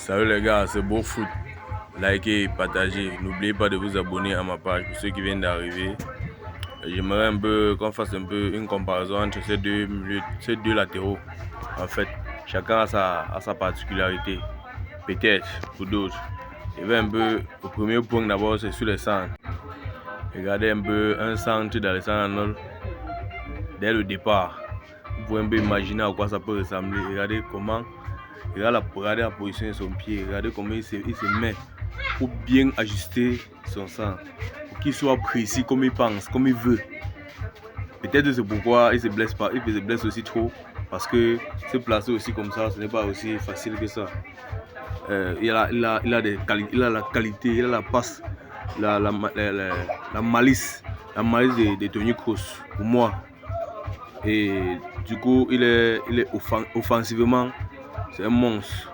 Salut les gars, c'est Beau Foot. Likez, partagez. N'oubliez pas de vous abonner à ma page pour ceux qui viennent d'arriver. J'aimerais un peu qu'on fasse un peu une comparaison entre ces deux latéraux. En fait, chacun a sa particularité. Peut-être pour d'autres. Je vais un peu, le premier point d'abord, c'est sur les centres. Regardez un peu un centre d'Alexandre Arnold dès le départ. Vous pouvez un peu imaginer à quoi ça peut ressembler. Regardez comment. Regardez la position de son pied, regardez comment il se met pour bien ajuster son sang, pour qu'il soit précis comme il pense, comme il veut. Peut-être c'est pourquoi il se blesse pas, il se blesse aussi trop, parce que se placer aussi comme ça, ce n'est pas aussi facile que ça. Il a la qualité, il a la passe, la malice de Toni Kroos pour moi. Et du coup, il est offensivement. C'est un monstre.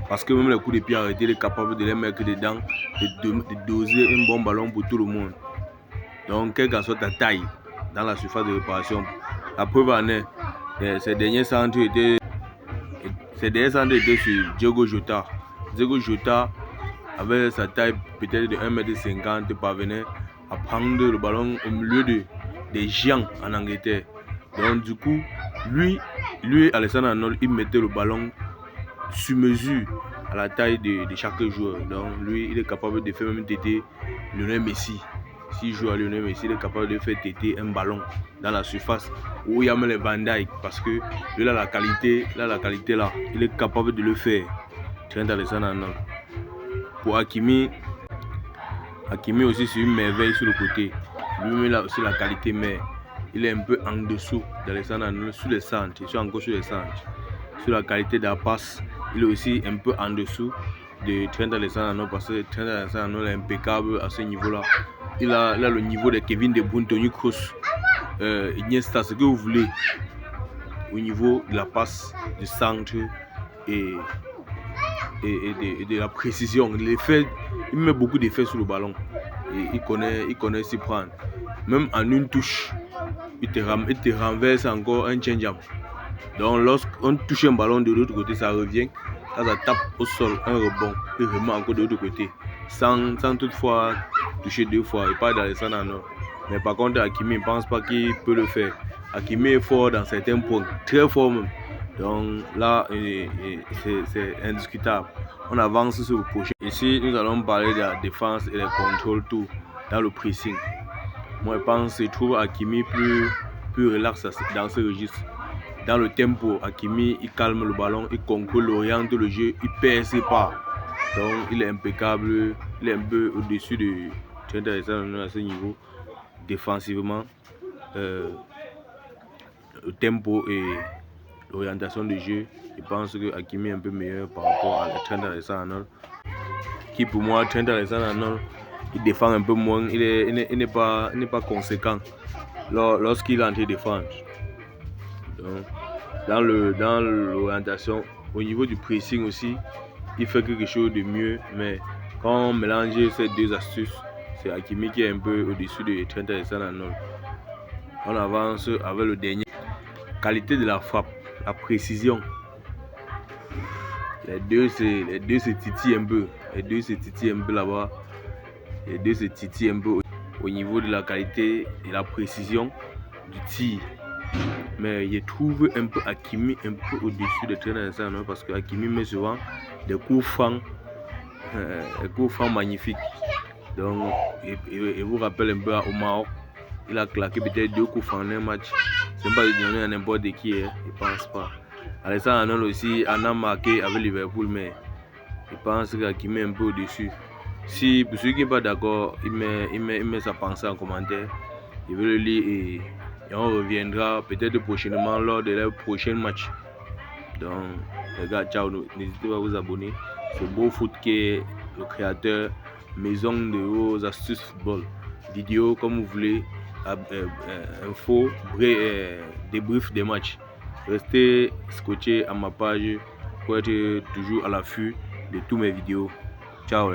Parce que même les coups de pied arrêtés, il est capable de les mettre dedans, de doser un bon ballon pour tout le monde. Donc, quelle que soit ta taille dans la surface de réparation, la preuve en est, ces derniers centres étaient sur Diogo Jota. Diogo Jota, avec sa taille peut-être de 1,50 m, parvenait à prendre le ballon au milieu des géants en Angleterre. Donc, du coup, lui Alexandre Arnold, il mettait le ballon sur mesure à la taille de chaque joueur. Donc lui, il est capable de faire même téter Lionel Messi. S'il joue à Lionel Messi, il est capable de faire téter un ballon dans la surface où il y a même les Van Dijk, parce que lui, il a la qualité là. Il est capable de le faire. Trent Alexander-Arnold. Pour Hakimi aussi, c'est une merveille sur le côté. Lui, il a aussi la qualité, mais il est un peu en dessous d'Alexander-Arnold sur les centres. Il est encore sur les centres. Sur la qualité de la passe, il est aussi un peu en dessous de Trent Alexander-Arnold, parce que Trent Alexander-Arnold est impeccable à ce niveau-là. Il a le niveau de Kevin De Bruyne, Toni Kroos, Iniesta, ce que vous voulez, au niveau de la passe, du centre et de la précision. Il met beaucoup d'effets sur le ballon et il connaît s'y prendre. Même en une touche, il te renverse encore un change-up. Donc lorsqu'on touche un ballon de l'autre côté, ça revient, ça tape au sol, un rebond, il remet encore de l'autre côté, sans toutefois toucher deux fois. Il parle d'Alexandre Arnold. Mais par contre, Hakimi, je ne pense pas qu'il peut le faire. Hakimi est fort dans certains points, très fort même. Donc là, c'est indiscutable. On avance sur le prochain. Ici, nous allons parler de la défense et des contrôles tout dans le pressing. Moi, je pense que je trouve Hakimi plus relax dans ce registre. Dans le tempo, Hakimi, il calme le ballon, il contrôle, il oriente le jeu, il perd ses pas. Donc, il est impeccable, il est un peu au-dessus de Trent Alexander-Arnold à ce niveau. Défensivement, le tempo et l'orientation de jeu, je pense que Hakimi est un peu meilleur par rapport à Trent Alexander-Arnold. Qui pour moi, Trent Alexander-Arnold, il défend un peu moins, il n'est pas conséquent lorsqu'il est en train de défendre. Donc, dans l'orientation, au niveau du pressing aussi, il fait quelque chose de mieux. Mais quand on mélange ces deux astuces, c'est Hakimi qui est un peu au-dessus de Trent Alexander-Arnold. On avance avec le dernier. Qualité de la frappe, la précision. Les deux se titillent un peu. Les deux se titillent un peu là-bas. Les deux se titillent un peu au niveau de la qualité et la précision du tir. Mais je trouve un peu Hakimi un peu au-dessus de Trent Alexander-Arnold, parce que Hakimi met souvent des coups francs magnifiques. Donc, je vous rappelle un peu au Maroc, il a claqué peut-être 2 coups francs en un match. C'est pas de donner à n'importe qui, je pense pas. Alexander-Arnold aussi en a marqué avec Liverpool, mais je pense que Hakimi est un peu au-dessus. Si pour ceux qui ne sont pas d'accord, il met sa pensée en commentaire. Je vais le lire et on reviendra peut-être prochainement lors de leur prochain match. Donc les gars, ciao, n'hésitez pas à vous abonner. C'est Beau Foot qui est le créateur maison de vos astuces football. Vidéo comme vous voulez, info, débrief des matchs. Restez scotché à ma page pour être toujours à l'affût de toutes mes vidéos. Ciao.